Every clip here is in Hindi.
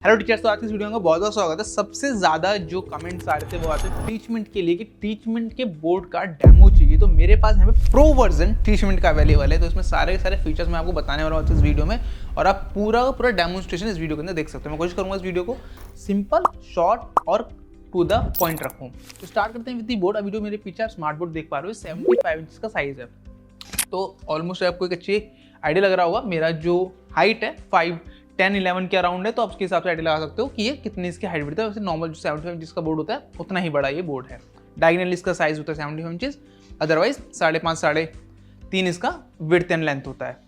हेलो टीचर्स, तो आज की इस वीडियो में बहुत बहुत स्वागत है। सबसे ज़्यादा जो कमेंट्स आ रहे थे वो आते थे टीचमेंट के लिए कि टीचमेंट के बोर्ड का डेमो चाहिए। तो मेरे पास यहाँ पे प्रो वर्जन टीचमेंट का अवेलेबल है। तो इसमें सारे फीचर्स मैं आपको बताने वाला हूँ इस वीडियो में, और आप पूरा डेमोन्स्ट्रेशन इस वीडियो के अंदर देख सकते हो। मैं कोशिश करूँगा इस वीडियो को सिंपल, शॉर्ट और टू द पॉइंट रखूँ। तो स्टार्ट करते हैं विद दी बोर्ड। अभी जो मेरे पीछे आप स्मार्ट बोर्ड देख पा रहे हो 75 इंच का साइज है। तो ऑलमोस्ट आपको एक अच्छी आइडिया लग रहा होगा। मेरा जो हाइट है 5'10'11" के अराउंड है, तो आप उसके हिसाब से आइडिया लगा सकते हो कि ये कितनी इसकी हाइट बढ़ती है। वैसे नॉर्मल जो 75 इंच का बोर्ड होता है उतना ही बड़ा ये बोर्ड है। डायगोनल इसका साइज होता है 75 इंचेस, अदरवाइज 5.5 3.5 इसका विड्थ एंड लेंथ होता है।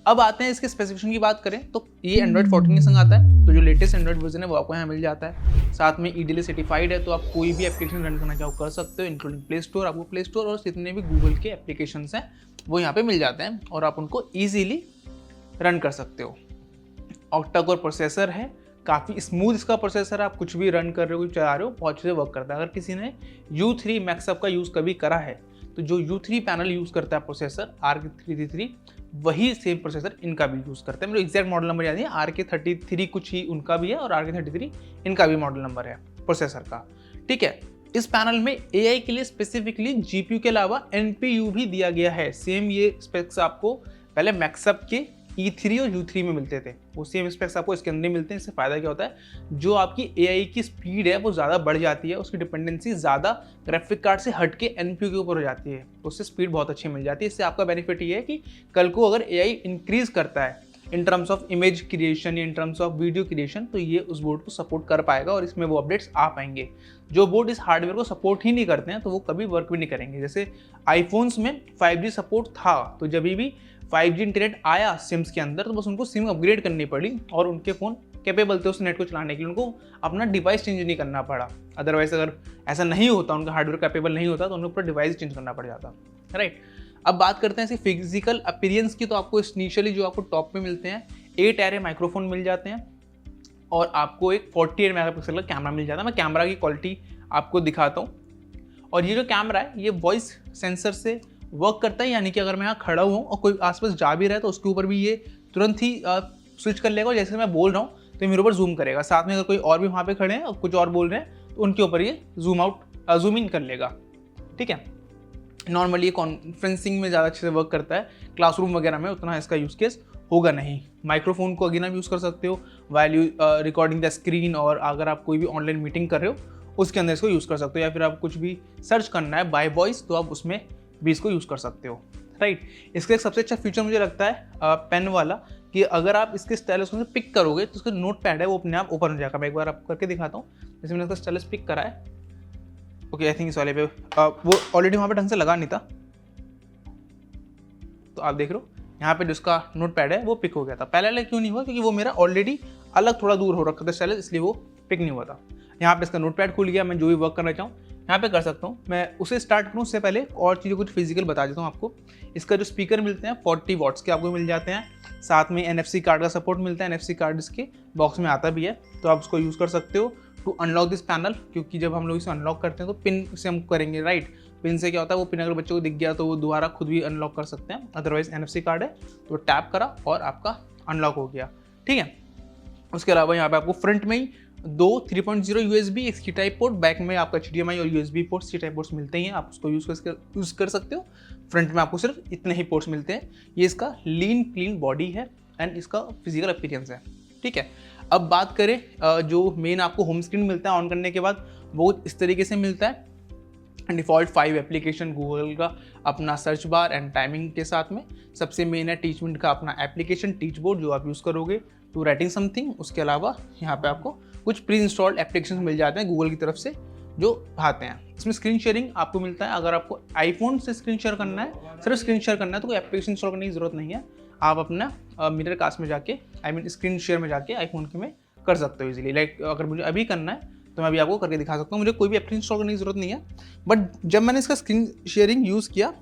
अब आते हैं इसके स्पेसिफिकेशन की बात करें तो ये Android 14 के संग आता है। तो जो लेटेस्ट एंड्रॉइड वर्जन है वो आपको यहाँ मिल जाता है। साथ में EDLA सर्टिफाइड है, तो आप कोई भी एप्लीकेशन रन करना चाहो कर सकते हो, इंक्लूडिंग प्ले स्टोर। आपको प्ले स्टोर और जितने भी गूगल के एप्लीकेशंस हैं वो यहाँ पे मिल जाते हैं और आप उनको ईजिली रन कर सकते हो। ऑक्टा कोर प्रोसेसर है, काफ़ी स्मूथ इसका प्रोसेसर है। आप कुछ भी रन कर रहे हो, कुछ चला रहे हो, बहुत अच्छे से वर्क करता है। अगर किसी ने U3 मैक्सअप का यूज़ कभी करा है तो जो U3 पैनल यूज़ करता है प्रोसेसर RK33, वही सेम प्रोसेसर इनका भी यूज़ करता है। मेरे एग्जैक्ट मॉडल नंबर याद नहीं, RK33 कुछ ही उनका भी है और RK33 इनका भी मॉडल नंबर है प्रोसेसर का। ठीक है, इस पैनल में AI के लिए स्पेसिफिकली GPU के अलावा NPU भी दिया गया है। सेम ये स्पेक्स आपको पहले मैक्सअप के E3 और U3 में मिलते थे, वो सेम स्पेक्स आपको इसके अंदर मिलते हैं। इससे फ़ायदा क्या होता है, जो आपकी AI की स्पीड है वो ज़्यादा बढ़ जाती है, उसकी डिपेंडेंसी ज़्यादा ग्राफिक कार्ड से हट के NPU के ऊपर हो जाती है, तो उससे स्पीड बहुत अच्छी मिल जाती है। इससे आपका बेनिफिट ये है कि कल को अगर AI इंक्रीज़ करता है in terms of image creation या in terms of video creation, तो ये उस बोर्ड को सपोर्ट कर पाएगा और इसमें वो अपडेट्स आ पाएंगे। जो बोर्ड इस हार्डवेयर को सपोर्ट ही नहीं करते हैं तो वो कभी वर्क भी नहीं करेंगे। जैसे आईफोन्स में 5G सपोर्ट था, तो जब भी 5G इंटरनेट आया सिम्स के अंदर तो बस उनको सिम अपग्रेड करनी पड़ी और उनके फ़ोन कैपेबल थे उस नेट को चलाने के लिए, उनको अपना डिवाइस चेंज नहीं करना पड़ा। अदरवाइज अगर ऐसा नहीं होता, उनका हार्डवेयर कैपेबल नहीं होता, तो उनको पूरा डिवाइस चेंज करना पड़ जाता। राइट, अब बात करते हैं इसकी फिजिकल अपीयरेंस की। तो आपको इनिशियली जो आपको टॉप पे मिलते हैं 8 एरे माइक्रोफोन मिल जाते हैं और आपको एक 48 मेगापिक्सल का कैमरा मिल जाता है। मैं कैमरा की क्वालिटी आपको दिखाता हूँ। और ये जो कैमरा है ये वॉइस सेंसर से वर्क करता है, यानी कि अगर मैं यहाँ खड़ा हुआ हूँ और कोई आसपास जा भी रहा है तो उसके ऊपर भी ये तुरंत ही स्विच कर लेगा। जैसे मैं बोल रहा हूँ तो मेरे ऊपर जूम करेगा। साथ में अगर कोई और भी वहाँ पे खड़े हैं और कुछ और बोल रहे हैं तो उनके ऊपर ये जूम इन कर लेगा। ठीक है, नॉर्मली ये कॉन्फ्रेंसिंग में ज़्यादा अच्छे से वर्क करता है, क्लासरूम वगैरह में उतना इसका यूज़ केस होगा नहीं। माइक्रोफोन को अगेन आप यूज़ कर सकते हो while you recording the screen, और अगर आप कोई भी ऑनलाइन मीटिंग कर रहे हो उसके अंदर इसको यूज़ कर सकते हो, या फिर आप कुछ भी सर्च करना है बाय वॉइस तो आप उसमें भी इसको यूज़ कर सकते हो। राइट, इसका एक सबसे अच्छा फीचर मुझे लगता है पेन वाला, कि अगर आप इसके स्टाइलस को पिक करोगे तो उसका नोट पैड है वो अपने आप ओपन हो जाएगा। मैं एक बार आपको करके दिखाता हूँ। जैसे मैंने इसका स्टाइलस पिक करा है, ओके, आई थिंक इस वाले पे वो ऑलरेडी वहाँ पे ढंग से लगा नहीं था, तो आप देख रहे हो यहाँ पे जिसका नोट पैड है वो पिक हो गया था। पहले वाला क्यों नहीं हुआ, क्योंकि वो मेरा ऑलरेडी अलग थोड़ा दूर हो रखा था स्टाइलस, इसलिए वो पिक नहीं हुआ था। यहाँ पे इसका नोट पैड खुल गया। मैं जो भी वर्क करना चाहूँ यहाँ पे कर सकता हूँ। मैं उसे स्टार्ट करूँ उससे पहले और चीज़ें कुछ फिजिकल बता देता हूँ आपको। इसका जो स्पीकर मिलते हैं 40 वॉट्स के आपको मिल जाते हैं। साथ में NFC कार्ड का सपोर्ट मिलता है। NFC कार्ड इसके बॉक्स में आता भी है, तो आप उसको यूज़ कर सकते हो टू अनलॉक दिस पैनल, क्योंकि जब हम लोग इसे अनलॉक करते हैं तो पिन से हम करेंगे। राइट, पिन से क्या होता है, वो पिन अगर बच्चों को दिख गया तो वो दोबारा खुद भी अनलॉक कर सकते हैं। अदरवाइज NFC कार्ड है तो टैप करा और आपका अनलॉक हो गया। ठीक है, उसके अलावा यहाँ पे आपको फ्रंट में ही 2 3.0 USB, एक C टाइप पोर्ट, बैक में आपका HDMI और USB port, C type ports मिलते ही हैं, आप उसको यूज़ कर सकते हो। फ्रंट में आपको सिर्फ इतने ही पोर्ट्स मिलते हैं। ये इसका लीन क्लीन बॉडी है एंड इसका फिजिकल अपीयरेंस है। ठीक है, अब बात करें जो मेन आपको होम स्क्रीन मिलता है ऑन करने के बाद, वो इस तरीके से मिलता है। डिफ़ॉल्ट 5 एप्लीकेशन, गूगल का अपना सर्च बार एंड टाइमिंग के साथ में सबसे मेन है टीचमेंट का अपना एप्लीकेशन टीच बोर्ड, जो आप यूज़ करोगे टू राइटिंग समथिंग। उसके अलावा यहाँ पे आपको कुछ प्री इंस्टॉल्ड एप्लीकेशन मिल जाते हैं गूगल की तरफ से जो आते हैं। इसमें स्क्रीन शेयरिंग आपको मिलता है। अगर आपको आईफोन से स्क्रीन शेयर करना है, सिर्फ स्क्रीन शेयर करना है, तो कोई एप्लीकेशन इंस्टॉल करने की जरूरत नहीं है। आप अपना मिरर कास्ट में जाके स्क्रीन शेयर में जाके आईफोन के में कर सकते हो इजीली। लाइक अगर मुझे अभी करना है तो मैं अभी आपको करके दिखा सकता हूँ। मुझे कोई भी एप्लीकेशन इंस्टॉल करने की जरूरत नहीं है। बट जब मैंने इसका स्क्रीन शेयरिंग यूज़ किया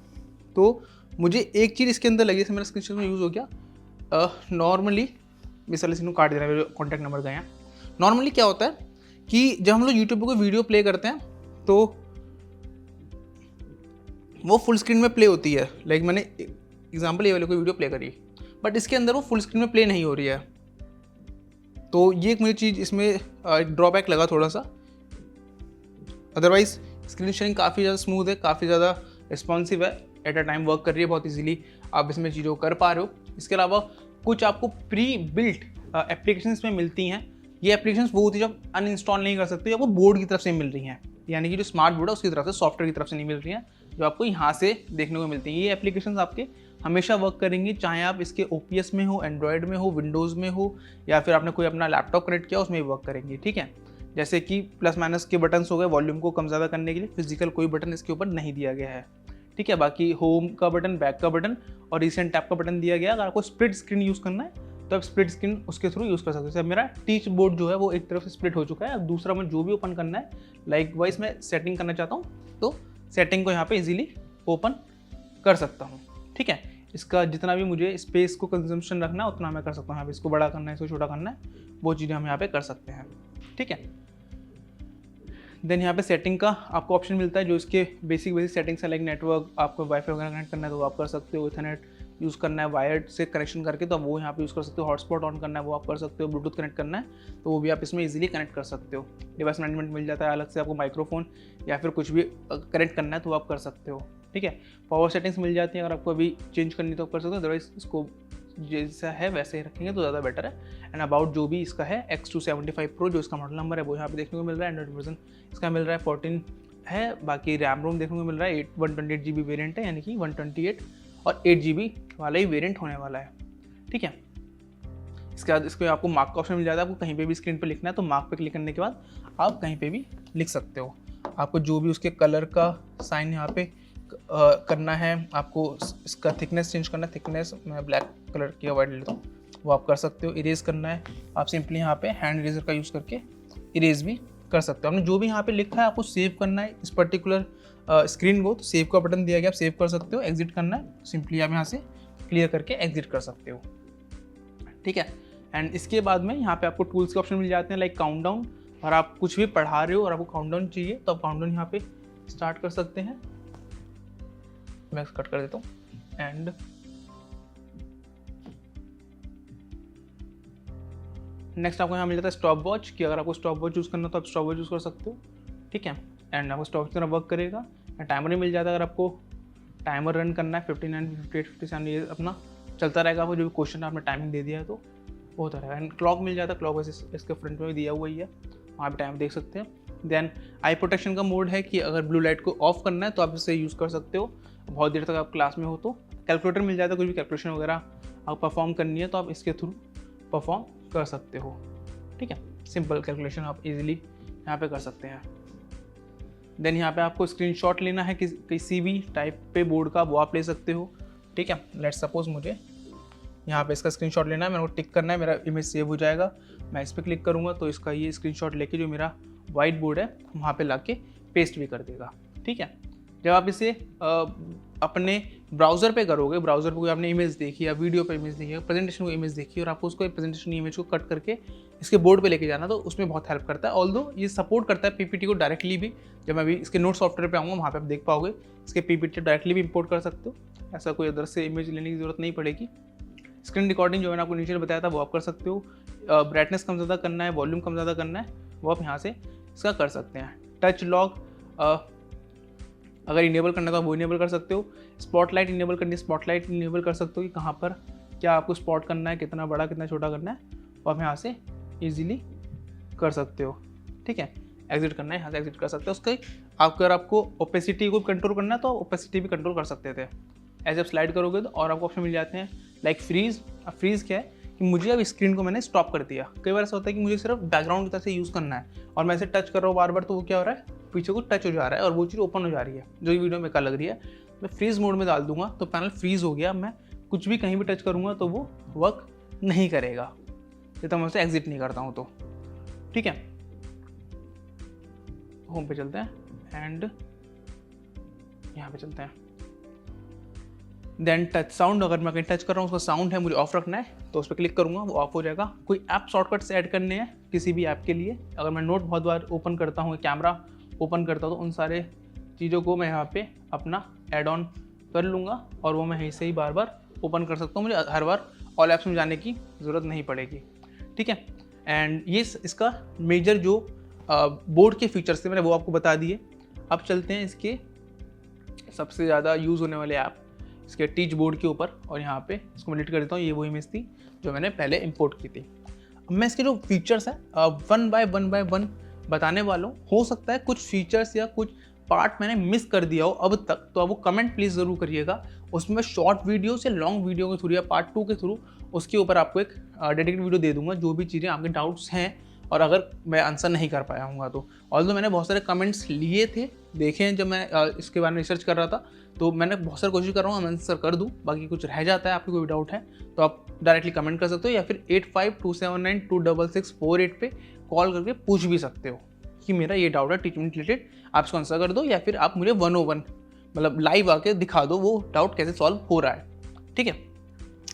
तो मुझे एक चीज़ इसके अंदर लगी, जैसे मेरा स्क्रीन शेयरिंग यूज़ हो गया। नॉर्मली मिसाल इसको काट देना, मेरे कॉन्टैक्ट नंबर गए हैं। नॉर्मली क्या होता है कि जब हम लोग यूट्यूब पर कोई वीडियो प्ले करते हैं तो वो फुल स्क्रीन में प्ले होती है। लाइक मैंने एग्जाम्पल ये वाले कोई वीडियो प्ले करी, बट इसके अंदर वो फुल स्क्रीन में प्ले नहीं हो रही है। तो ये एक मुझे चीज़ इसमें ड्रॉबैक लगा थोड़ा सा। अदरवाइज स्क्रीन शेयरिंग काफ़ी ज़्यादा स्मूथ है, काफ़ी ज़्यादा रिस्पॉन्सिव है, एट अ टाइम वर्क कर रही है बहुत इजीली, आप इसमें चीज़ों को कर पा रहे हो। इसके अलावा कुछ आपको प्री बिल्ट एप्लीकेशंस में मिलती हैं। ये एप्लीकेशंस वो होती है जब अनइंस्टॉल नहीं कर सकते, आपको बोर्ड की तरफ से मिल रही हैं, यानी कि जो स्मार्ट बोर्ड है उसकी तरफ से, सॉफ्टवेयर की तरफ से नहीं मिल रही हैं, जो आपको यहाँ से देखने को मिलती हैं। ये एप्लीकेशंस आपके हमेशा वर्क करेंगी, चाहे आप इसके OPS में हो, एंड्रॉयड में हो, विंडोज़ में हो, या फिर आपने कोई अपना लैपटॉप कनेक्ट किया उसमें भी वर्क करेंगी। ठीक है, जैसे कि प्लस माइनस के बटन्स हो गए वॉल्यूम को कम ज़्यादा करने के लिए, फिजिकल कोई बटन इसके ऊपर नहीं दिया गया है। ठीक है, बाकी होम का बटन, बैक का बटन और रिसेंट टैप का बटन दिया गया। अगर आपको स्प्लिट स्क्रीन यूज़ करना है तो आप स्प्लिट स्क्रीन उसके थ्रू यूज़ कर सकते हो। जैसे मेरा टीच बोर्ड जो है वो एक तरफ से स्प्लिट हो चुका है, अब दूसरा मैं जो भी ओपन करना है, लाइक वाइज मैं सेटिंग करना चाहता हूँ तो सेटिंग को यहाँ पे इजीली ओपन कर सकता हूँ। ठीक है, इसका जितना भी मुझे स्पेस को कंजम्पशन रखना है उतना मैं कर सकता हूँ। यहाँ पे इसको बड़ा करना है, इसको छोटा करना है, वो चीज़ें हम यहाँ पे कर सकते हैं। ठीक है, देन यहाँ पे सेटिंग का आपको ऑप्शन मिलता है, जो इसके बेसिक सेटिंग्स है, लाइक नेटवर्क, आपको वाईफाई वगैरह कनेक्ट करना है तो वो आप कर सकते हो, इथरनेट यूज़ करना है वायर्ड से कनेक्शन करके तो वो यहाँ पे यूज़ कर सकते हो, हॉटस्पॉट ऑन करना है वो आप कर सकते हो, ब्लूटूथ कनेक्ट करना है तो वो भी आप इसमें इजीली कनेक्ट कर सकते हो। डिवाइस मैनेजमेंट मिल जाता है अलग से, आपको माइक्रोफोन या फिर कुछ भी कनेक्ट करना है तो आप कर सकते हो। ठीक है, पावर सेटिंग्स मिल जाती हैं, अगर आपको अभी चेंज करनी तो आप कर सकते हो, अदरवाइज इसको जैसा है वैसे ही रखेंगे तो ज़्यादा बेटर है। एंड अबाउट जो भी इसका है X275 Pro जो इसका मॉडल नंबर है वो यहाँ पे देखने को मिल रहा है। एंड्रॉइड वर्जन इसका मिल रहा है 14 है, बाकी रैम रोम देखने को मिल रहा है 128 GB वेरिएंट है, यानी कि 128 और 8 GB वाला ही वेरिएंट होने वाला है। ठीक है, इसके बाद इसको आपको मार्क का ऑप्शन मिल जाता है, आपको कहीं पे भी स्क्रीन पे लिखना है तो मार्क पे क्लिक करने के बाद आप कहीं पे भी लिख सकते हो। आपको जो भी उसके कलर का साइन यहाँ पे करना है, आपको इसका थिकनेस चेंज करना है, थिकनेस मैं ब्लैक कलर की अवॉइड लेता हूँ, वो आप कर सकते हो। इरेज करना है, आप सिंपली यहाँ पे हैंड इरेजर का यूज़ करके इरेज भी कर सकते हो। आपने जो भी यहाँ पे लिखा है आपको सेव करना है इस पर्टिकुलर स्क्रीन को, तो सेव का बटन दिया गया, आप सेव कर सकते हो। एग्जिट करना है, सिंपली आप यहाँ से क्लियर करके एग्जिट कर सकते हो। ठीक है, एंड इसके बाद में यहाँ पे आपको टूल्स के ऑप्शन मिल जाते हैं, लाइक काउंटडाउन, और आप कुछ भी पढ़ा रहे हो और आपको काउंटडाउन चाहिए तो आप काउंटडाउन यहाँ पे स्टार्ट कर सकते हैं। मैं कट कर देता हूँ एंड नेक्स्ट आपको यहाँ मिल जाता है स्टॉप वॉच, कि अगर आपको स्टॉप वॉच यूज़ करना हो तो आप स्टॉप वॉच यूज़ कर सकते हो। ठीक है, एंड आपको स्टॉप की तरह वर्क करेगा। एंड टाइमर भी मिल जाता है, अगर आपको टाइमर रन करना है 59, 58, 57 ये अपना चलता रहेगा, आपको जो भी क्वेश्चन आपने टाइमिंग दे दिया है तो वो होता रहेगा। एंड क्लॉक मिल जाता है, क्लॉक वैसे इसके फ्रंट में भी दिया हुआ ही है, वहाँ पे टाइम देख सकते हैं। देन आई प्रोटेक्शन का मोड है, कि अगर ब्लू लाइट को ऑफ करना है तो आप इसे यूज़ कर सकते हो, बहुत देर तक आप क्लास में हो तो। कैलकुलेटर मिल जाता है, कुछ भी कैलकुलेशन वगैरह आप परफॉर्म करनी है तो आप इसके थ्रू परफॉर्म कर सकते हो। ठीक है, सिंपल कैलकुलेशन आप इजीली यहाँ पे कर सकते हैं। देन यहाँ पे आपको स्क्रीनशॉट लेना है किसी भी टाइप पे बोर्ड का, वो आप ले सकते हो। ठीक है, लेट्स सपोज मुझे यहाँ पे इसका स्क्रीनशॉट लेना है, मेरे को टिक करना है, मेरा इमेज सेव हो जाएगा। मैं इस पर क्लिक करूँगा तो इसका ये स्क्रीनशॉट लेके जो मेरा वाइट बोर्ड है वहाँ पे लाके पेस्ट भी कर देगा। ठीक है, जब आप इसे अपने ब्राउज़र पे करोगे, ब्राउज़र पे कोई आपने इमेज देखी या वीडियो पे इमेज देखी या प्रेजेंटेशन को इमेज देखी और आपको उसको प्रेजेंटेशन इमेज को कट करके इसके बोर्ड पे लेके जाना, तो उसमें बहुत हेल्प करता है। ऑल्दो ये सपोर्ट करता है पीपीटी को डायरेक्टली भी, जब मैं अभी इसके नोट सॉफ्टवेयर पे आऊँगा वहाँ पे आप देख पाओगे इसके पीपीटी डायरेक्टली भी इंपोर्ट कर सकते हो, ऐसा कोई अदर से इमेज लेने की जरूरत नहीं पड़ेगी। स्क्रीन रिकॉर्डिंग जो मैंने आपको नीचे बताया था वो आप कर सकते हो। ब्राइटनेस कम ज़्यादा करना है, वॉल्यूम कम ज़्यादा करना है, वो आप यहाँ से इसका कर सकते हैं। टच लॉक अगर इनेबल करना है तो आप वो इनेबल कर सकते हो। स्पॉटलाइट इनेबल करनी है, स्पॉटलाइट इनेबल कर सकते हो कि कहाँ पर क्या आपको स्पॉट करना है, कितना बड़ा कितना छोटा करना है, वो आप यहाँ से ईजिली कर सकते हो। ठीक है, एग्जिट करना है, यहाँ से एग्जिट कर सकते हो। उसके अगर आपको ओपेसिटी को कंट्रोल करना है तो ओपेसिटी भी कंट्रोल कर सकते थे। ऐसे आप स्लाइड करोगे तो और आपको ऑप्शन मिल जाते हैं, लाइक फ्रीज। अब फ्रीज़ क्या है कि मुझे अब स्क्रीन को मैंने स्टॉप कर दिया। कई बार ऐसा होता है कि मुझे सिर्फ बैकग्राउंड की तरह से यूज़ करना है और मैं इसे टच कर रहा हूँ बार बार, तो वो क्या हो रहा है, पीछे को टच हो जा रहा है और वो चीज़ ओपन हो जा रही है, जो ये वीडियो में बेकार लग रही है। मैं फ्रीज़ मोड में डाल दूंगा तो पैनल फ्रीज़ हो गया, मैं कुछ भी कहीं भी टच करूँगा तो वो वर्क नहीं करेगा, ये तो मैं उसे एग्जिट नहीं करता हूँ तो। ठीक है, होम पे चलते हैं एंड यहाँ पे चलते हैं। देन टच साउंड, अगर मैं कहीं टच कर रहा हूँ उसका साउंड है मुझे ऑफ रखना है तो उस पर क्लिक करूँगा, वो ऑफ हो जाएगा। कोई ऐप शॉर्टकट्स ऐड करने हैं किसी भी ऐप के लिए, अगर मैं नोट बहुत बार ओपन करता हूँ, कैमरा ओपन करता हूँ तो उन सारे चीज़ों को मैं यहाँ पे अपना ऐड ऑन कर लूँगा और वो मैं यहीं से ही बार बार ओपन कर सकता हूँ, मुझे हर बार ऑल ऐप्स में जाने की ज़रूरत नहीं पड़ेगी। ठीक है, एंड ये इसका मेजर जो बोर्ड के फीचर्स थे मैंने वो आपको बता दिए। अब चलते हैं इसके सबसे ज़्यादा यूज़ होने वाले ऐप, इसके टीच बोर्ड के ऊपर, और यहाँ पे इसको मैं डिलीट कर देता हूँ। ये वो इमेज थी जो मैंने पहले इंपोर्ट की थी। अब मैं इसके जो फीचर्स हैं वन बाय वन बताने वाला हूँ। हो सकता है कुछ फीचर्स या कुछ पार्ट मैंने मिस कर दिया हो अब तक, तो आप वो कमेंट प्लीज़ ज़रूर करिएगा। उसमें शॉर्ट वीडियो से लॉन्ग वीडियो के थ्रू या पार्ट 2 के थ्रू उसके ऊपर आपको एक डेडिकेटेड वीडियो दे दूंगा, जो भी चीज़ें आपके डाउट्स हैं और अगर मैं आंसर नहीं कर पाया हूँगा तो। ऑल्दो मैंने बहुत सारे कमेंट्स लिए थे, देखे हैं जब मैं इसके बारे में रिसर्च कर रहा था, तो मैंने बहुत सारी कोशिश कर रहा हूँ आंसर कर दूँ। बाकी कुछ रह जाता है, आपको कोई डाउट है तो आप डायरेक्टली कमेंट कर सकते हो, या फिर 8527926648 पे कॉल करके पूछ भी सकते हो कि मेरा ये डाउट है टीचमेंट रिलेटेड, आप इसको आंसर कर दो, या फिर आप मुझे 101 मतलब लाइव आके दिखा दो वो डाउट कैसे सॉल्व हो रहा है। ठीक है,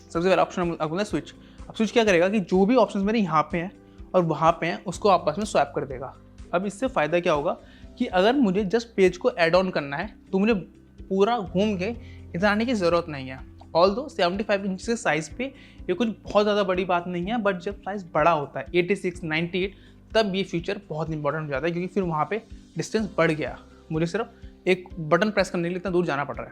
सबसे पहला ऑप्शन आपको बोला स्विच। अब स्विच क्या करेगा कि जो भी ऑप्शंस मेरे यहाँ पे हैं और वहाँ पे हैं उसको आपस में स्वैप कर देगा। अब इससे फ़ायदा क्या होगा कि अगर मुझे जस्ट पेज को ऐड ऑन करना है तो मुझे पूरा घूम के इधर आने की ज़रूरत नहीं है। ऑल्दो 75 इंच के साइज़ पे ये कुछ बहुत ज़्यादा बड़ी बात नहीं है, बट जब साइज़ बड़ा होता है 86, 98 तब ये फीचर बहुत इंपॉर्टेंट हो जाता है, क्योंकि फिर वहाँ पे डिस्टेंस बढ़ गया, मुझे सिर्फ एक बटन प्रेस करने के लिए इतना दूर जाना पड़ रहा है।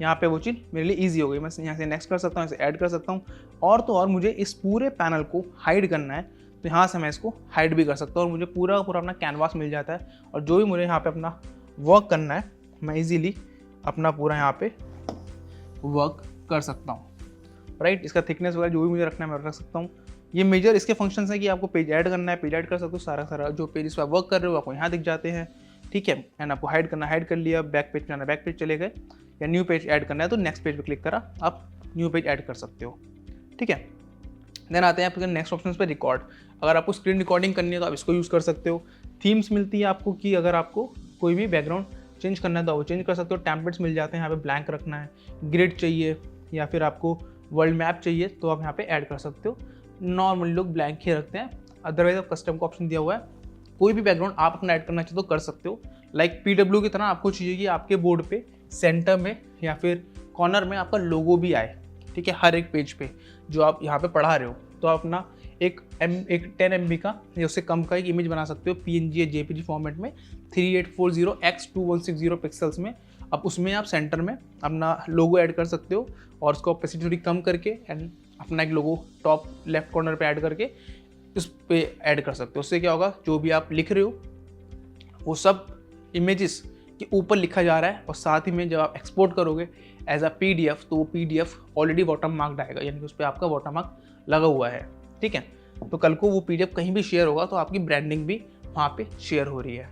यहाँ पे वो चीज़ मेरे लिए ईजी हो गई, मैं यहाँ से नेक्स्ट कर सकता हूँ, इसे ऐड कर सकता हूँ। और तो और मुझे इस पूरे पैनल को हाइड करना है तो यहाँ से मैं इसको हाइड भी कर सकता हूँ और मुझे पूरा अपना कैनवास मिल जाता है। और जो भी मुझे यहाँ पे अपना वर्क करना है मैं इजीली अपना पूरा यहाँ पे वर्क कर सकता हूँ, राइट। इसका थिकनेस वगैरह जो भी मुझे रखना है मैं रख सकता हूँ। ये मेजर इसके फंक्शंस हैं कि आपको पेज ऐड करना है, पेज ऐड कर सकते हो, सारा जो पेज इस पर वर्क कर रहे हो आपको यहाँ दिख जाते हैं। ठीक है, एंड आपको हाइड करना, हाइड कर लिया, बैक पेज जाना, बैक पेज चले गए, या न्यू पेज ऐड करना है तो नेक्स्ट पेज पे क्लिक करा, आप न्यू पेज ऐड कर सकते हो। ठीक है, देन आते हैं आपके नेक्स्ट ऑप्शन पे रिकॉर्ड। अगर आपको स्क्रीन रिकॉर्डिंग करनी है तो आप इसको यूज़ कर सकते हो। थीम्स मिलती है आपको कि अगर आपको कोई भी बैकग्राउंड चेंज करना है तो वो चेंज कर सकते हो। टेम्पलेट्स मिल जाते हैं, यहाँ पे ब्लैंक रखना है, ग्रिड चाहिए या फिर आपको वर्ल्ड मैप चाहिए तो आप यहाँ पे ऐड कर सकते हो। नॉर्मली लोग ब्लैंक ही रखते हैं, अदरवाइज आप कस्टम का ऑप्शन दिया हुआ है, कोई भी बैकग्राउंड आप अपना ऐड करना चाहते तो कर सकते हो। लाइक PW की तरह आपको चाहिए कि आपके बोर्ड पे सेंटर में या फिर कॉर्नर में आपका लोगो भी आए। ठीक है, हर एक पेज पे जो आप यहाँ पे पढ़ा रहे हो तो आप अपना एक 10 MB का या उससे कम का एक इमेज बना सकते हो PNG या JPG फॉर्मेट में 3840x2160 पिक्सल्स में। अब उसमें आप सेंटर में अपना लोगो ऐड कर सकते हो और उसको ऑपेसिटी थोड़ी कम करके एंड अपना एक लोगो टॉप लेफ्ट कॉर्नर पे ऐड करके उस पे ऐड कर सकते हो। उससे क्या होगा, जो भी आप लिख रहे हो वो सब इमेजेस के ऊपर लिखा जा रहा है, और साथ ही में जब आप एक्सपोर्ट करोगे एज अ PDF तो वो PDF ऑलरेडी वाटर मार्क आएगा, यानी कि उस पर आपका वाटर मार्क लगा हुआ है। ठीक है, तो कल को वो PDF कहीं भी शेयर होगा तो आपकी ब्रांडिंग भी वहाँ पे शेयर हो रही है।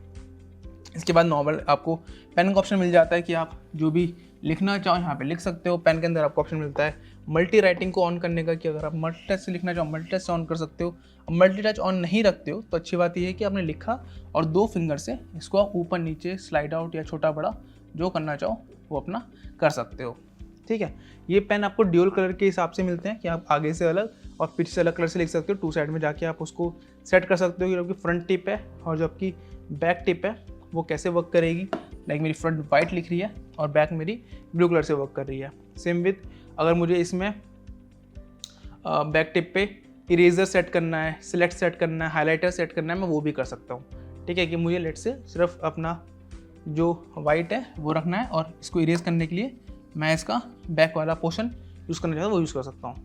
इसके बाद नॉर्मल आपको पेन का ऑप्शन मिल जाता है कि आप जो भी लिखना चाहो यहाँ पे लिख सकते हो। पेन के अंदर आपको ऑप्शन मिलता है मल्टी राइटिंग को ऑन करने का, कि अगर आप मल्टी टच से लिखना चाहो मल्टी टच से ऑन कर सकते हो। मल्टी टच ऑन नहीं रखते हो तो अच्छी बात यह है कि आपने लिखा और 2 फिंगर से इसको आप ऊपर नीचे स्लाइड आउट या छोटा बड़ा जो करना चाहो वो अपना कर सकते हो। ठीक है, ये पेन आपको ड्यूल कलर के हिसाब से मिलते हैं कि आप आगे से अलग और पीछे से अलग कलर से लिख सकते हो। 2 साइड में जाके आप उसको सेट कर सकते हो कि जो आपकी फ्रंट टिप है और जो आपकी बैक टिप है वो कैसे वर्क करेगी। लाइक मेरी फ्रंट वाइट लिख रही है और बैक मेरी ब्लू कलर से वर्क कर रही है। सेम विथ अगर मुझे इसमें बैक टिप पे इरेजर सेट करना है, सिलेक्ट सेट करना है, हाइलाइटर सेट करना है, मैं वो भी कर सकता हूँ। ठीक है, कि मुझे लेट से सिर्फ अपना जो वाइट है वो रखना है और इसको इरेज करने के लिए मैं इसका बैक वाला पोर्शन यूज़ करना चाहता हूँ वो यूज़ कर सकता हूँ।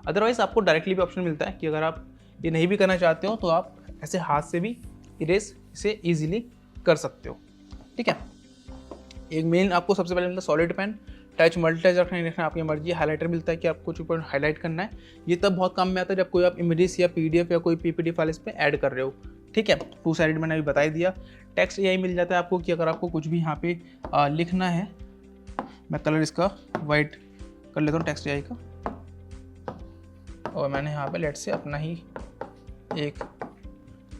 अदरवाइज़ आपको डायरेक्टली भी ऑप्शन मिलता है कि अगर आप ये नहीं भी करना चाहते हो तो आप ऐसे हाथ से भी इरेज इसे ईजिली कर सकते हो। ठीक है, एक मेन आपको सबसे पहले मिलता है solid pen, touch multi touch रखना रखना आपकी मर्जी। हाइलाइटर मिलता है कि आपको कुछ ऊपर हाईलाइट करना है, ये तब बहुत काम में आता है जब कोई आप इमेजेस या PDF या कोई PPT फाइल इस पर ऐड कर रहे हो। ठीक है, 2 साइड मैंने अभी बता ही दिया। टेक्स्ट यही मिल जाता है आपको कि अगर आपको कुछ भी यहाँ पे लिखना है, मैं कलर इसका वाइट कर लेता हूँ टेक्स्ट AI का, और मैंने यहाँ पे लेट से अपना ही एक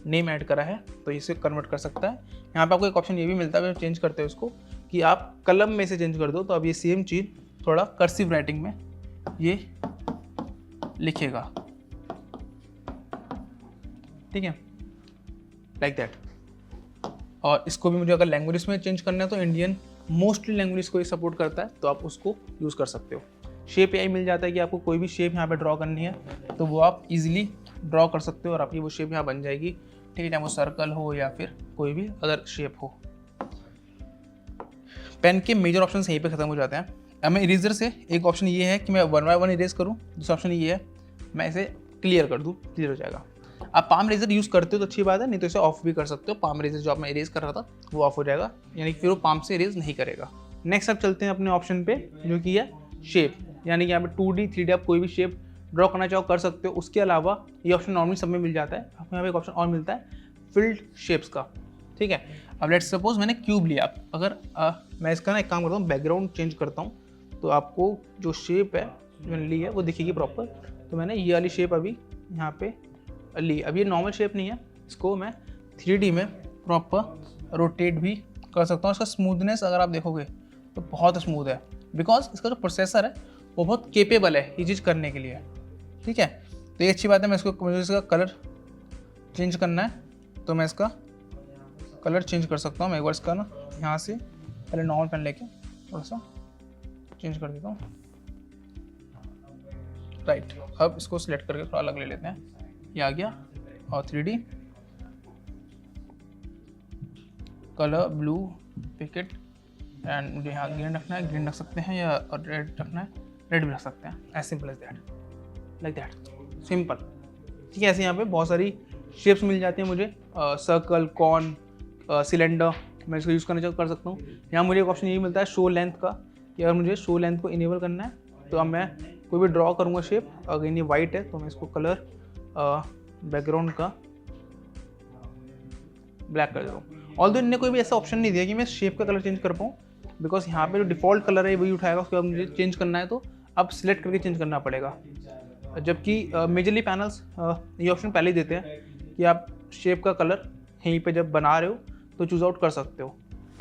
नेम ऐड करा है तो इसे कन्वर्ट कर सकता है। यहाँ पे आपको एक ऑप्शन ये भी मिलता है चेंज करते हो इसको कि आप कलम में से चेंज कर दो, तो अब ये सेम चीज़ थोड़ा कर्सिव राइटिंग में ये लिखेगा। ठीक है, लाइक दैट। और इसको भी मुझे अगर लैंग्वेज में चेंज करना है तो इंडियन मोस्टली लैंग्वेज को ये सपोर्ट करता है तो आप उसको यूज़ कर सकते हो। शेप AI मिल जाता है कि आपको कोई भी शेप यहाँ पे ड्रॉ करनी है तो वो आप इजीली ड्रॉ कर सकते हो और आपकी वो शेप यहाँ बन जाएगी। ठीक है, चाहे वो सर्कल हो या फिर कोई भी अदर शेप हो। पेन के मेजर ऑप्शन यहीं पे खत्म हो जाते हैं। अब मैं इरेजर से एक ऑप्शन ये है कि मैं 1 बाय 1 इरेज करूँ, दूसरा ऑप्शन ये है मैं इसे क्लियर कर दूँ, क्लियर हो जाएगा। आप पाम रेजर यूज़ करते हो तो अच्छी बात है, नहीं तो इसे ऑफ भी कर सकते हो। पाम रेजर जो आप मैं इरेज कर रहा था वो ऑफ हो जाएगा, यानी कि फिर वो पाम से इरेज नहीं करेगा। नेक्स्ट अब चलते हैं अपने ऑप्शन पे जो कि है शेप, यानी कि यहाँ पे 2D 3D आप कोई भी शेप ड्रॉ करना चाहो कर सकते हो। उसके अलावा ये ऑप्शन नॉर्मली सब में मिल जाता है। आपको यहाँ पे एक ऑप्शन और मिलता है फिल्ड शेप्स का। ठीक है, अब लेट्स सपोज मैंने क्यूब लिया, अगर मैं इसका ना एक काम करता हूँ, बैकग्राउंड चेंज करता हूँ तो आपको जो शेप है जो मैंने ली है वो दिखेगी प्रॉपर। तो मैंने ये वाली शेप अभी यहाँ पे ली। अब ये नॉर्मल शेप नहीं है, इसको मैं 3D में प्रॉपर रोटेट भी कर सकता हूँ। इसका स्मूथनेस अगर आप देखोगे तो बहुत स्मूथ है, बिकॉज इसका जो प्रोसेसर है वो बहुत केपेबल है ये चीज़ करने के लिए। ठीक है, तो ये अच्छी बात है। मुझे इसका कलर चेंज करना है तो मैं इसका कलर चेंज कर सकता हूँ। मैं एक बार इसका ना यहाँ से पहले नॉर्मल पेन लेके थोड़ा सा चेंज कर देता हूँ। राइट, अब इसको सिलेक्ट करके थोड़ा अलग ले लेते हैं, ये आ गया। और 3D colour blue pick it, and मुझे यहाँ ग्रीन रखना है, ग्रीन रख सकते हैं, या रेड रखना है, रेड भी रख सकते हैं। As simple as that, like that, simple. ठीक है, ऐसे यहाँ पे बहुत सारी शेप्स मिल जाती हैं मुझे, सर्कल, कॉर्न, सिलेंडर, मैं इसको यूज़ करना चाहूँ कर सकता हूँ। यहाँ मुझे एक ऑप्शन यही मिलता है शो लेंथ का, कि अगर मुझे शो लेंथ को इनेबल करना है तो अब मैं कोई भी ड्रॉ करूँगा शेप, अगर ये वाइट है तो मैं इसको कलर बैकग्राउंड का ब्लैक कर देता हूँ। ऑल्दो इनने कोई भी ऐसा ऑप्शन नहीं दिया कि मैं शेप का कलर चेंज कर पाऊँ, बिकॉज यहाँ पे जो डिफ़ॉल्ट कलर है वही उठाएगा। उसके बाद मुझे चेंज करना है तो अब सिलेक्ट करके चेंज करना पड़ेगा। जबकि मेजरली पैनल्स ये ऑप्शन पहले ही देते हैं कि आप शेप का कलर यहीं पे जब बना रहे हो तो चूज़ आउट कर सकते हो।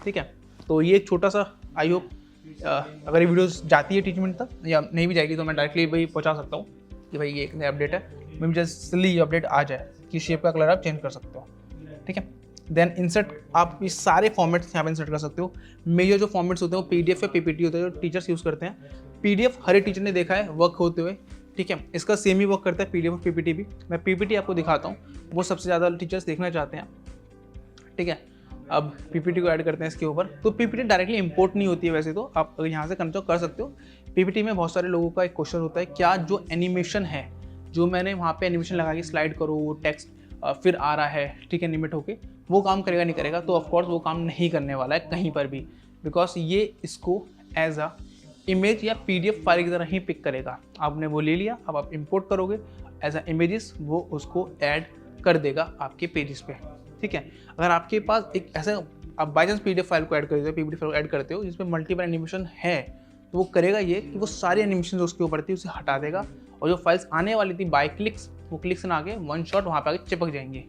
ठीक है, तो ये एक छोटा सा, आई होप अगर ये वीडियोस जाती है टीचमेंट तक, या नहीं भी जाएगी तो मैं डायरेक्टली वही पहुंचा सकता हूँ कि भाई ये एक नया अपडेट है, मे बी जल्दी ये अपडेट आ जाए कि शेप का कलर आप चेंज कर सकते हो। ठीक है, देन इंसर्ट, आप ये सारे फॉर्मेट्स यहाँ पे इंसर्ट कर सकते हो। मेजर जो फॉर्मेट्स होते हैं वो PDF या PPT होते हैं जो टीचर्स यूज़ करते हैं। PDF हर एक टीचर ने देखा है वर्क होते हुए। ठीक है, इसका सेम ही वर्क करता है PDF और PPT भी। मैं PPT आपको दिखाता हूँ, वो सबसे ज़्यादा टीचर्स देखना चाहते हैं। ठीक है, अब PPT को ऐड करते हैं इसके ऊपर। तो PPT डायरेक्टली इंपोर्ट नहीं होती है, वैसे तो आप अगर यहाँ से करना चाहो कर सकते हो। PPT में बहुत सारे लोगों का एक क्वेश्चन होता है, क्या जो एनिमेशन है, जो मैंने वहाँ पे एनिमेशन लगा के स्लाइड करो, वो टेक्स्ट फिर आ रहा है, ठीक है, एनिमेट होके, वो काम करेगा नहीं करेगा? तो ऑफकोर्स वो काम नहीं करने वाला है कहीं पर भी, बिकॉज ये इसको एज अ इमेज या PDF फाइल की तरह ही पिक करेगा। आपने वो ले लिया, अब आप इंपोर्ट करोगे एज अ इमेजेस, वो उसको ऐड कर देगा आपके पेजेस पे। ठीक है, अगर आपके पास एक ऐसा, आप बाई चांस PDF फाइल को ऐड करते हो, PPT फाइल को ऐड करते हो जिसमें मल्टीपल एनिमेशन है, तो वो करेगा ये कि वो सारी एनिमेशन जो उसके ऊपर थी उसे हटा देगा, और जो फाइल्स आने वाली थी बाय क्लिक्स, वो क्लिक्स ना आके वन शॉट वहाँ पे आके चिपक जाएंगे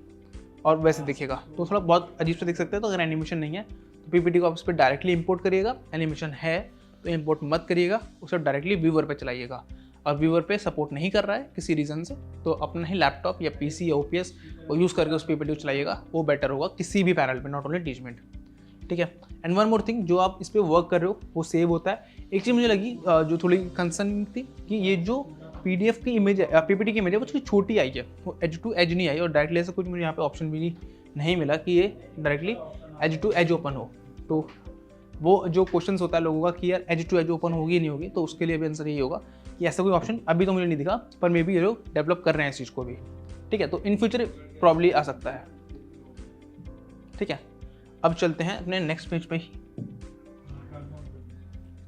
और वैसे दिखेगा। तो थोड़ा बहुत अजीब से दिख सकता है। तो अगर एनिमेशन नहीं है तो PPT को आप उस पर डायरेक्टली इंपोर्ट करिएगा, एनिमेशन है तो इंपोर्ट मत करिएगा, उसे डायरेक्टली व्यूअर पे चलाइएगा। और व्यूअर पे सपोर्ट नहीं कर रहा है किसी रीज़न से, तो अपना ही लैपटॉप या PC या OPS को यूज़ करके उस PPT को चलाइएगा, वो बेटर होगा किसी भी पैनल पे, नॉट ओनली टीचमेंट। ठीक है, एंड वन मोर थिंग, जो आप इस पर वर्क कर रहे हो वो सेव होता है। एक चीज़ मुझे लगी जो थोड़ी कंसर्न थी कि ये जो PDF की इमेज है, PPT की इमेज है, वो थोड़ी छोटी आई है, वो एज टू एज नहीं आई, और डायरेक्टली ऐसा कुछ मुझे यहाँ पे ऑप्शन भी नहीं मिला कि ये directly edge to edge open हो। तो वो जो क्वेश्चन होता है लोगों का कि यार एज टू एज ओपन होगी नहीं होगी, तो उसके लिए भी आंसर यही होगा कि ऐसा कोई ऑप्शन अभी तो मुझे नहीं दिखा, पर मे बी ये लोग डेवलप कर रहे हैं इस चीज़ को भी। ठीक है, तो इन फ्यूचर प्रॉब्ली आ सकता है। ठीक है, अब चलते हैं अपने नेक्स्ट पेज पे ही।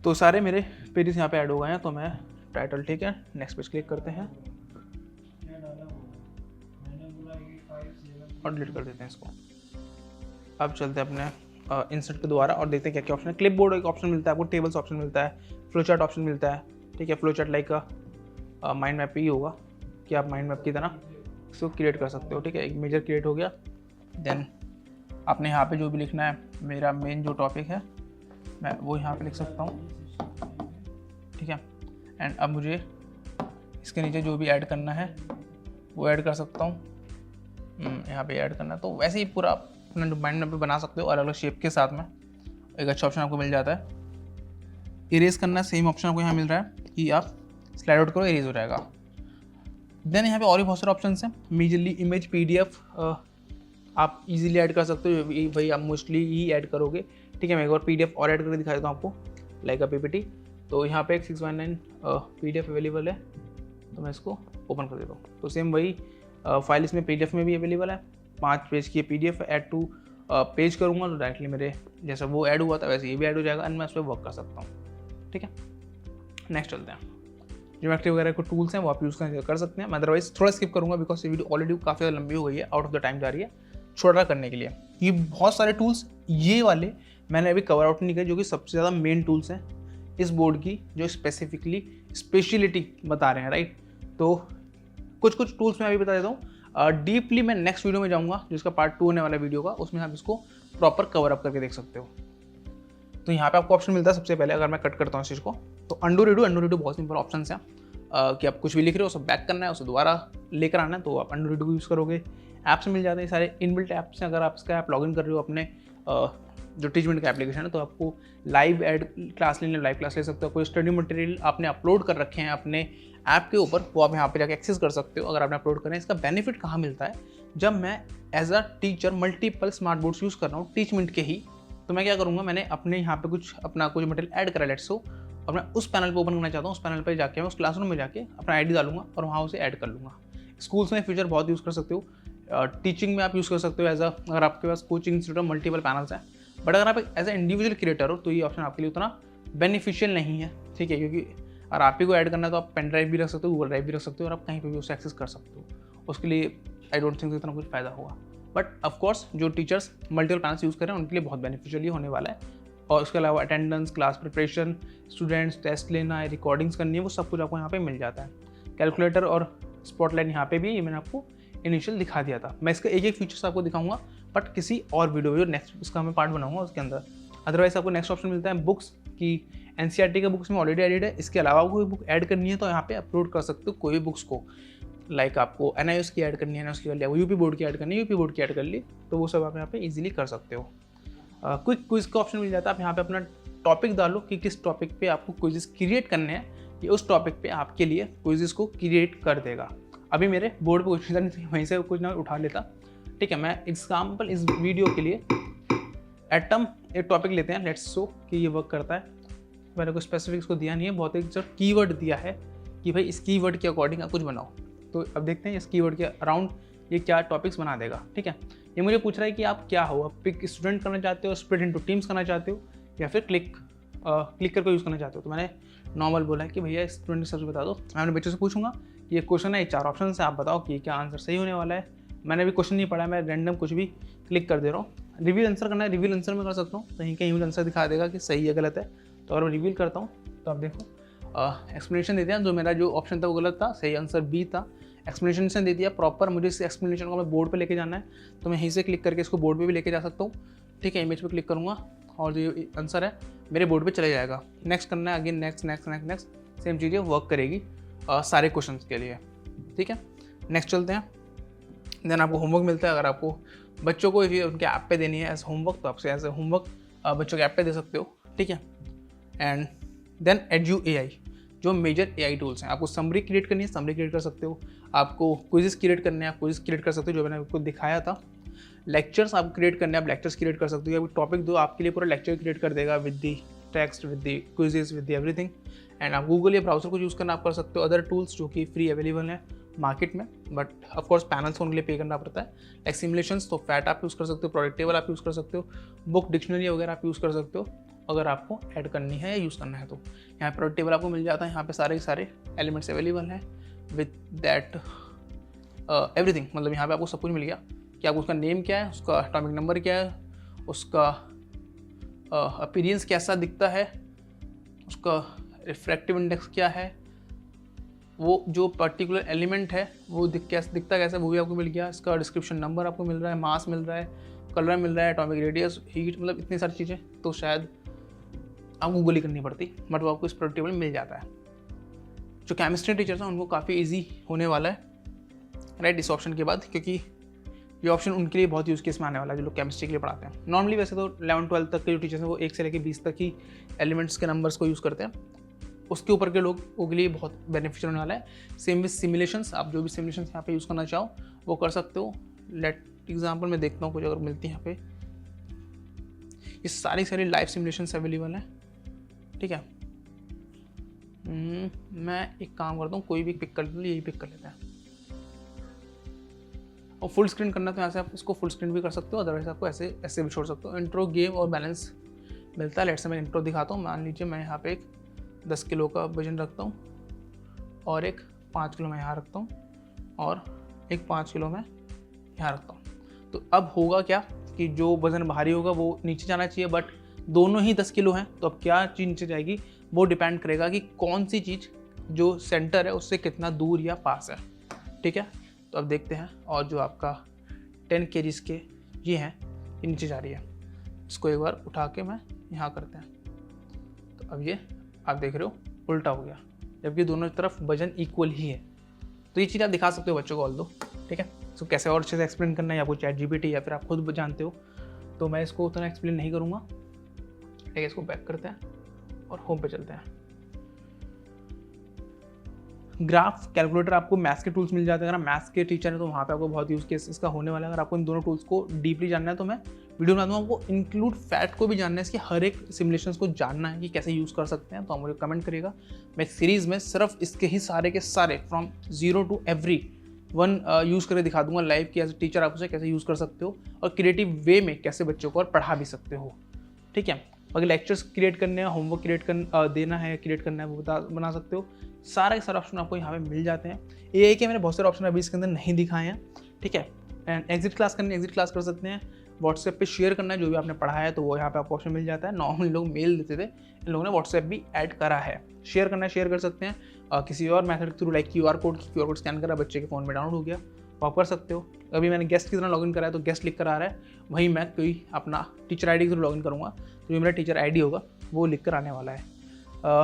तो सारे मेरे पेजेस यहाँ पे ऐड हो गए हैं, तो मैं टाइटल, ठीक है, नेक्स्ट पेज क्लिक करते हैं और डिलीट कर देते हैं इसको। अब चलते हैं अपने इंसर्ट के द्वारा और देखते हैं क्या क्या ऑप्शन है। क्लिप बोर्ड एक ऑप्शन मिलता है आपको, टेबल्स ऑप्शन मिलता है, फ्लो चार्ट ऑप्शन मिलता है। ठीक है, flow chart like mind map ही होगा कि आप माइंड मैप की तरह इसको क्रिएट कर सकते हो। ठीक है, एक मेजर क्रिएट हो गया। देन आपने यहाँ पे जो भी लिखना है, मेरा मेन जो टॉपिक है मैं वो यहाँ पे लिख सकता हूँ। ठीक है, एंड अब मुझे इसके नीचे जो भी ऐड करना है वो ऐड कर सकता हूँ। यहाँ पे ऐड करना है, तो वैसे ही पूरा अपना माइंड मैप बना सकते हो अलग अलग शेप के साथ में। एक अच्छा ऑप्शन आपको मिल जाता है। इरेज करना, सेम ऑप्शन आपको यहाँ मिल रहा है कि आप स्लाइड आउट करो, इरेज हो जाएगा। देन यहाँ पे और भी बहुत सारे ऑप्शन हैं। मेजरली इमेज PDF आप इजीली ऐड कर सकते हो, भाई आप मोस्टली ही ऐड करोगे, ठीक है। मैं एक बार PDF और ऐड करके दिखा देता हूँ आपको, लाइक PPT। तो यहाँ पे एक 619 PDF अवेलेबल है, तो मैं इसको ओपन कर देता हूँ। तो सेम वही फाइल इसमें PDF में भी अवेलेबल है, 5 पेज की PDF ऐड टू पेज करूँगा तो डायरेक्टली मेरे जैसा वो ऐड हुआ था वैसे ये भी ऐड हो जाएगा, एंड मैं उस पर वर्क कर सकता हूँ, ठीक है। नेक्स्ट चलते हैं। ज्योमेट्री वगैरह को टूल्स हैं वो आप यूज़ कर सकते हैं। मैं अदरवाइज थोड़ा स्किप करूँगा बिकॉज ये वीडियो ऑलरेडी काफ़ी ज़्यादा लंबी हो गई है, आउट ऑफ द टाइम जा रही है, छोटा करने के लिए। ये बहुत सारे टूल्स ये वाले मैंने अभी कवर आउट नहीं किए, जो कि सबसे ज़्यादा मेन टूल्स हैं इस बोर्ड की, जो स्पेसिफिकली स्पेशलिटी बता रहे हैं, राइट। तो कुछ टूल्स मैं अभी बता देता हूँ, डीपली मैं नेक्स्ट वीडियो में जाऊँगा, जिसका पार्ट 2 होने वाला वीडियो का, उसमें आप इसको प्रॉपर कवर अप करके देख सकते हो। तो यहाँ पे आपको ऑप्शन मिलता है सबसे पहले, अगर मैं कट करता हूँ इस चीज़ को, तो अंडू रीडू बहुत सिंपल ऑप्शन है कि आप कुछ भी लिख रहे हो उसे बैक करना है, उसे दोबारा लेकर आना है, तो आप अंडू रीडू यूज़ करोगे। ऐप्स मिल जाते हैं सारे इनबिल्ट ऐप्स हैं, अगर आप इसका ऐप लॉगिन कर रहे हो अपने जो टीचमेंट का एप्लीकेशन है, तो आपको लाइव एड क्लास लेने लाइव क्लास ले सकते हो। कोई स्टडी मटेरियल आपने अपलोड कर रखे हैं अपने ऐप के ऊपर, वो आप यहाँ पे जाके एक्सेस कर सकते हो अगर आपने अपलोड करें। इसका बेनिफिट कहाँ मिलता है, जब मैं as a teacher multiple smart boards use कर रहा हूँ टीचमेंट के ही, तो मैं क्या करूँगा, मैंने अपने यहाँ पे कुछ मटेरियल ऐड करा लेट्स सो, और मैं उस पैनल पे ओपन करना चाहता हूँ, उस पैनल पे जाके मैं उस क्लासरूम में जाके अपना आईडी डालूंगा और वहाँ उसे ऐड कर लूँगा। स्कूल्स में फीचर बहुत यूज़ कर सकते हो, टीचिंग में आप यूज़ कर सकते हो एज अगर आपके पास कोचिंग इंस्टीट्यूट मल्टीपल पैनल्स हैं। बट अगर आप एज ए इंडिविजुअल क्रिएटर हो तो ये ऑप्शन आपके लिए उतना बेनिफिशियल नहीं है, ठीक है, क्योंकि अगर आप ही को ऐड करना है तो आप पेन ड्राइव भी रख सकते हो, गूगल ड्राइव भी रख सकते हो, और आप कहीं पर भी उसे एक्सेस कर सकते हो। उसके लिए आई डोंट थिंक इतना कुछ फ़ायदा होगा, बट ऑफकोर्स जो टीचर्स मल्टीपल पैनल्स यूज़ करें उनके लिए बहुत बेनिफिशियल होने वाला है। और उसके अलावा attendance, class preparation, students test लेना है, रिकॉर्डिंग्स करनी है, वो सब कुछ आपको यहाँ पे मिल जाता है। कैलकुलेटर और स्पॉटलाइट यहाँ पे भी, ये मैंने आपको इनिशियल दिखा दिया था। मैं इसका एक फीचर्स आपको दिखाऊंगा, बट किसी और वीडियो नेक्स्ट इसका मैं पार्ट बनाऊंगा उसके अंदर। अदरवाइज आपको नेक्स्ट ऑप्शन मिलता है बुक्स की, NCERT के बुक्स में ऑलरेडी एडिड है। इसके अलावा कोई बुक ऐड करनी है तो यहाँ पे अपलोड कर सकते हो कोई भी बुक्स को, लाइक आपको NIOS की ऐड करनी है, NIOS की कर लिया, UP बोर्ड की ऐड करनी है, UP बोर्ड की ऐड कर ली, तो वो सब आप यहाँ पे इजीली कर सकते हो। क्विक क्विज का ऑप्शन मिल जाता है, आप यहाँ पे अपना टॉपिक डालो कि किस टॉपिक पे आपको क्विजेस क्रिएट करने हैं, ये उस टॉपिक पे आपके लिए क्विजेस को क्रिएट कर देगा। अभी मेरे बोर्ड पे कुछ नहीं था, वहीं से कुछ ना उठा लेता, ठीक है। मैं एग्जाम्पल इस वीडियो के लिए एटम एक टॉपिक लेते हैं, लेट्स सो कि ये वर्क करता है। मैंने कोई स्पेसिफिक इसको दिया नहीं है, बहुत एक जो कीवर्ड दिया है कि भाई इस कीवर्ड के अकॉर्डिंग आप कुछ बनाओ। तो अब देखते हैं इस कीवर्ड के अराउंड ये क्या टॉपिक्स बना देगा, ठीक है। ये मुझे पूछ रहा है कि आप क्या हो, आप पिक स्टूडेंट करना चाहते हो, स्प्लिट इनटू टीम्स करना चाहते हो, या फिर क्लिकर को यूज़ करना चाहते हो। तो मैंने नॉर्मल बोला है कि भैया स्टूडेंट सबसे बता दो। मैं अपने बच्चों से पूछूंगा ये क्वेश्चन है, 4 ऑप्शन से आप बताओ कि क्या आंसर सही होने वाला है। मैंने भी क्वेश्चन नहीं पढ़ा, मैं रैंडम कुछ भी क्लिक कर दे रहा हूँ। रिवील आंसर करना है, रिवील आंसर में कर सकता हूँ, कहीं कहीं आंसर दिखा देगा कि सही है गलत है। तो अगर मैं रिवील करता हूँ तो आप देखो एक्सप्लेनेशन देते हैं, जो मेरा जो ऑप्शन था वो गलत था, सही आंसर B था। एक्सप्लेनेशन दे दिया प्रॉपर, मुझे इस एक्सप्लेनेशन को मैं बोर्ड पे लेके जाना है, तो मैं यहीं से क्लिक करके इसको बोर्ड पे भी लेके जा सकता हूँ, ठीक है। इमेज पे क्लिक करूँगा और जो आंसर है मेरे बोर्ड पे चले जाएगा। नेक्स्ट करना है, अगेन नेक्स्ट सेम चीज़ें वर्क करेगी सारे क्वेश्चन के लिए, ठीक है। नेक्स्ट चलते हैं। देन आपको होमवर्क मिलता है, अगर आपको बच्चों को उनके ऐप पे देनी है एज होमवर्क, तो आपसे एज होमवर्क बच्चों के ऐप पे दे सकते हो, ठीक है। एंड देन एडजू AI, जो मेजर AI टूल्स हैं। आपको समरी क्रिएट करनी है, समरी क्रिएट कर सकते हो। आपको क्विजेस क्रिएट करने हैं, आप क्विजेस क्रिएट कर सकते हो, जो मैंने आपको दिखाया था। लेक्चर्स आप क्रिएट करने हैं, आप लेक्चर्स क्रिएट कर सकते हो। टॉपिक दो, आपके लिए पूरा लेक्चर क्रिएट कर देगा with the text, with the quizzes, with the everything. And आप गूगल या ब्राउजर को यूज़ करना आप कर सकते हो। अदर टूल्स जो कि फ्री अवेलेबल हैं मार्केट में, बट ऑफकोर्स पैनल्स उनके लिए पे करना पड़ता है। लाइक सिमुलेशंस, तो फैट आप यूज़ कर सकते हो, प्रोडक्ट टेबल आप यूज़ कर सकते हो, बुक डिक्शनरी वगैरह आप यूज़ कर सकते हो अगर आपको ऐड करनी है या यूज़ करना है। तो यहाँ प्रोडक्ट टेबल आपको मिल जाता है, यहाँ पे सारे एलिमेंट्स अवेलेबल हैं विद दैट एवरीथिंग। मतलब यहाँ पे आपको सब कुछ मिल गया कि आपको उसका नेम क्या है, उसका एटॉमिक नंबर क्या है, उसका अपीयरेंस कैसा दिखता है, उसका रिफ्रैक्टिव इंडेक्स क्या है, वो जो पर्टिकुलर एलिमेंट है वो दिखता कैसा, वो भी आपको मिल गया। इसका डिस्क्रिप्शन नंबर आपको मिल रहा है, मास मिल रहा है, कलर मिल रहा है, एटॉमिक रेडियस, हीट, मतलब इतनी सारी चीज़ें तो शायद आपको गूगल ही करनी पड़ती, बट वो आपको इस प्रोडक्ट टेबल में मिल जाता है। जो केमिस्ट्री टीचर्स हैं उनको काफ़ी ईजी होने वाला है, राइट, इस ऑप्शन के बाद, क्योंकि ये ऑप्शन उनके लिए बहुत यूज़ केस में आने वाला है जो लोग केमिस्ट्री के लिए पढ़ाते हैं। नॉर्मली वैसे तो 11-12 तक के जो टीचर्स हैं वो 1 से लेकर 20 तक ही एलिमेंट्स के नंबर्स को यूज़ करते हैं, उसके ऊपर के लोगों के लिए बहुत बेनिफिशियल होने वाला है। सेम विद सिमुलेशंस, आप जो भी सिमुलेशंस यहाँ पे यूज़ करना चाहो वो कर सकते हो। लेट एग्जाम्पल मैं देखता हूँ कुछ अगर मिलती है यहाँ पे, ये सारी लाइव सिमुलेशंस अवेलेबल हैं, ठीक है। मैं एक काम करता हूँ, कोई भी पिक कर लेता हूँ, यही पिक कर लेते हैं। और फुल स्क्रीन करना तो यहाँ से आप इसको फुल स्क्रीन भी कर सकते हो, अदरवाइज आपको ऐसे भी छोड़ सकते हो। इंट्रो, गेम और बैलेंस मिलता है। लेट से मैं इंट्रो दिखाता हूँ। मान लीजिए मैं यहाँ पे एक 10 किलो का वजन रखता हूँ और एक 5 किलो मैं यहाँ रखता हूँ और एक 5 किलो मैं यहाँ रखता हूँ। तो अब होगा क्या कि जो वज़न भारी होगा वो नीचे जाना चाहिए, बट दोनों ही 10 किलो हैं, तो अब क्या चीज़ नीचे जाएगी वो डिपेंड करेगा कि कौन सी चीज़ जो सेंटर है उससे कितना दूर या पास है, ठीक है। तो अब देखते हैं, और जो आपका 10 kgs के ये हैं ये नीचे जा रही है, इसको एक बार उठा के मैं यहाँ करते हैं, तो अब ये आप देख रहे हो उल्टा हो गया, जबकि दोनों तरफ वजन इक्वल ही है। तो ये चीज़ आप दिखा सकते हो बच्चों को ऑल दो, ठीक है। इसको कैसे और अच्छे से एक्सप्लेन करना है या आपको ChatGPT या फिर आप खुद जानते हो, तो मैं इसको उतना एक्सप्लेन नहीं करूँगा, ठीक है। इसको बैक करते हैं और होम पे चलते हैं। ग्राफ कैलकुलेटर आपको मैथ्स के टूल्स मिल जाते हैं। अगर आप मैथ्स के टीचर हैं तो वहाँ पे आपको बहुत यूज़ केस इसका होने वाला है। अगर आपको इन दोनों टूल्स को डीपली जानना है तो मैं वीडियो बना दूँगा। आपको इंक्लूड फैक्ट को भी जानना है, इसके हर एक सिमुलेशंस को जानना है कि कैसे यूज़ कर सकते हैं, तो आप मुझे कमेंट करिएगा। मैं एक सीरीज़ में सिर्फ इसके ही सारे के सारे from 0 to every one use करके दिखा दूंगा लाइव कि एज ए टीचर आप उसे कैसे यूज़ कर सकते हो और क्रिएटिव वे में कैसे बच्चों को और पढ़ा भी सकते हो, ठीक है। अगर लेक्चर्स क्रिएट करने हैं, होमवर्क देना है, क्रिएट करना है, वो बना सकते हो। सारे के सारे ऑप्शन आपको यहाँ पे मिल जाते हैं। ये है कि मैंने बहुत सारे ऑप्शन अभी इसके अंदर नहीं दिखाए हैं, ठीक है। एंड एग्जिट क्लास करनी है, एग्जिट क्लास कर सकते हैं। व्हाट्सएप पे शेयर करना है जो भी आपने पढ़ा है, तो वो यहाँ पे आपको ऑप्शन मिल जाता है। नॉर्मली लोग मेल देते थे, इन लोगों ने व्हाट्सएप भी ऐड करा है। शेयर करना है, शेयर कर सकते हैं। किसी और मेथड के through like QR code scan करा, बच्चे के फ़ोन में डाउनलोड हो गया, वो आप कर सकते हो। अभी मैंने गेस्ट की तरह लॉगिन करा है तो गेस्ट लिख कर आ रहा है, वहीं मैं कोई अपना टीचर ID के थ्रू लॉगिन करूँगा तो जो मेरा टीचर ID होगा वो लिख कर आने वाला है।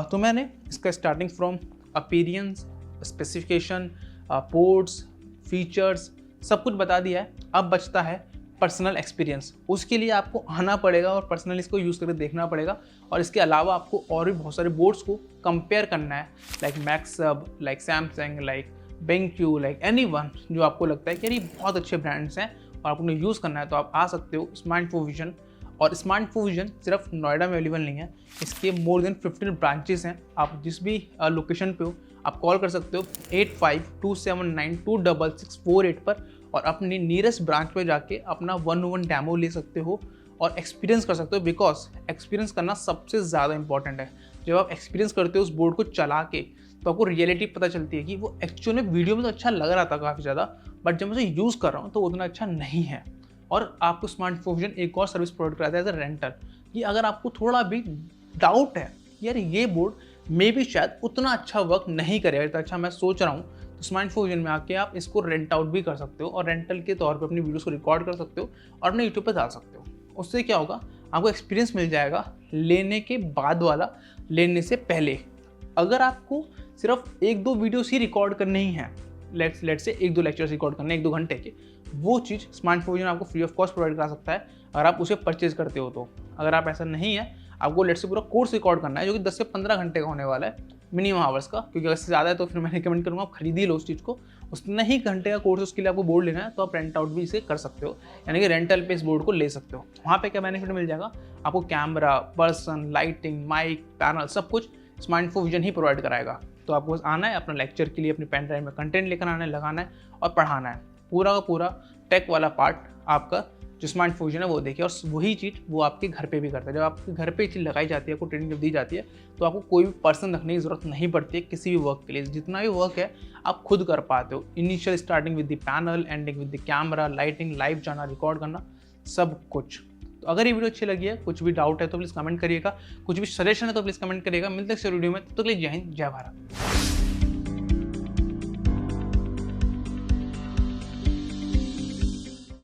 तो मैंने इसका starting from appearance, specification, ports, features सब कुछ बता दिया है। अब बचता है पर्सनल एक्सपीरियंस। उसके लिए आपको आना पड़ेगा और पर्सनली इसको यूज़ करके देखना पड़ेगा, और इसके अलावा आपको और भी बहुत सारे बोर्ड्स को कंपेयर करना है, लाइक मैक्सब, like Samsung, like BenQ, like anyone जो आपको लगता है कि ये बहुत अच्छे ब्रांड्स हैं और आपको यूज़ करना है, तो आप आ सकते हो स्मार्ट फोविजन। और स्मार्ट फोविजन सिर्फ नोएडा में अवेलेबल नहीं है, इसके मोर देन 15 ब्रांचेस हैं। आप जिस भी लोकेशन पे हो आप कॉल कर सकते हो 8527926648 पर और अपनी नियरेस्ट ब्रांच पे जाके अपना 1-on-1 डेमो ले सकते हो और एक्सपीरियंस कर सकते हो, बिकॉज एक्सपीरियंस करना सबसे ज़्यादा इंपॉर्टेंट है। जब आप एक्सपीरियंस करते हो उस बोर्ड को चला के, तो आपको रियलिटी पता चलती है कि वो एक्चुअल में वीडियो में तो अच्छा लग रहा था काफ़ी ज़्यादा, बट जब मैं उसे यूज़ कर रहा हूँ तो उतना अच्छा नहीं है। और आपको स्मार्ट फोविजन एक और सर्विस प्रोवाइड कराता है एज अ रेंटर, कि अगर आपको थोड़ा भी डाउट है यार ये बोर्ड मे भी शायद उतना अच्छा वर्क नहीं करेगा जितना अच्छा मैं सोच रहा हूँ, तो स्मार्ट फोविजन में आके आप इसको रेंट आउट भी कर सकते हो और रेंटल के तौर पे अपनी वीडियोस को रिकॉर्ड कर सकते हो और अपने यूट्यूब पे डाल सकते हो। उससे क्या होगा, आपको एक्सपीरियंस मिल जाएगा लेने के बाद वाला लेने से पहले। अगर आपको सिर्फ 1-2 वीडियोस ही रिकॉर्ड करने ही हैं, लेट्स से 1-2 लेक्चर्स रिकॉर्ड करने 1-2 घंटे के, वो चीज़ स्मार्ट फोविजन आपको फ्री ऑफ कॉस्ट प्रोवाइड करा सकता है अगर आप उसे परचेज करते हो तो। अगर आप ऐसा नहीं है, आपको लेट्स से पूरा कोर्स रिकॉर्ड करना है जो कि 10 से 15 घंटे का होने वाला है मिनिमम आवर्स का, क्योंकि अगर इससे ज़्यादा है तो फिर मैं रिकमेंड करूँगा आप खरीद ही लो उस चीज़ को। उतना ही घंटे का कोर्स उसके लिए आपको बोर्ड लेना है तो आप रेंट आउट भी इसे कर सकते हो, यानी कि रेंटल पे इस बोर्ड को ले सकते हो। वहाँ पे क्या बेनिफिट मिल जाएगा आपको, camera, person, lighting, mic, panel सब कुछ स्मार्ट फोविजन ही प्रोवाइड कराएगा। तो आपको बस आना है, अपना लेक्चर के लिए अपनी पेन ड्राइव में कंटेंट लेकर आना है, लगाना है और पढ़ाना है। पूरा का पूरा टेक वाला पार्ट आपका जो स्मार्ट फोविजन है वो देखिए, और वही चीज़ वो आपके घर पे भी करता है। जब आपके घर पे चीज़ लगाई जाती है, आपको ट्रेनिंग जब दी जाती है, तो आपको कोई भी पर्सन रखने की ज़रूरत नहीं पड़ती है किसी भी वर्क के लिए। जितना भी वर्क है आप खुद कर पाते हो, initial starting with the panel, ending with the camera, lighting, live जाना, रिकॉर्ड करना, सब कुछ। तो अगर ये वीडियो अच्छी लगी है, कुछ भी डाउट है तो प्लीज़ कमेंट करिएगा, कुछ भी सजेशन है तो प्लीज़ कमेंट करिएगा। मिलते हैं इस वीडियो में, तब तक के लिए जय हिंद, जय भारत।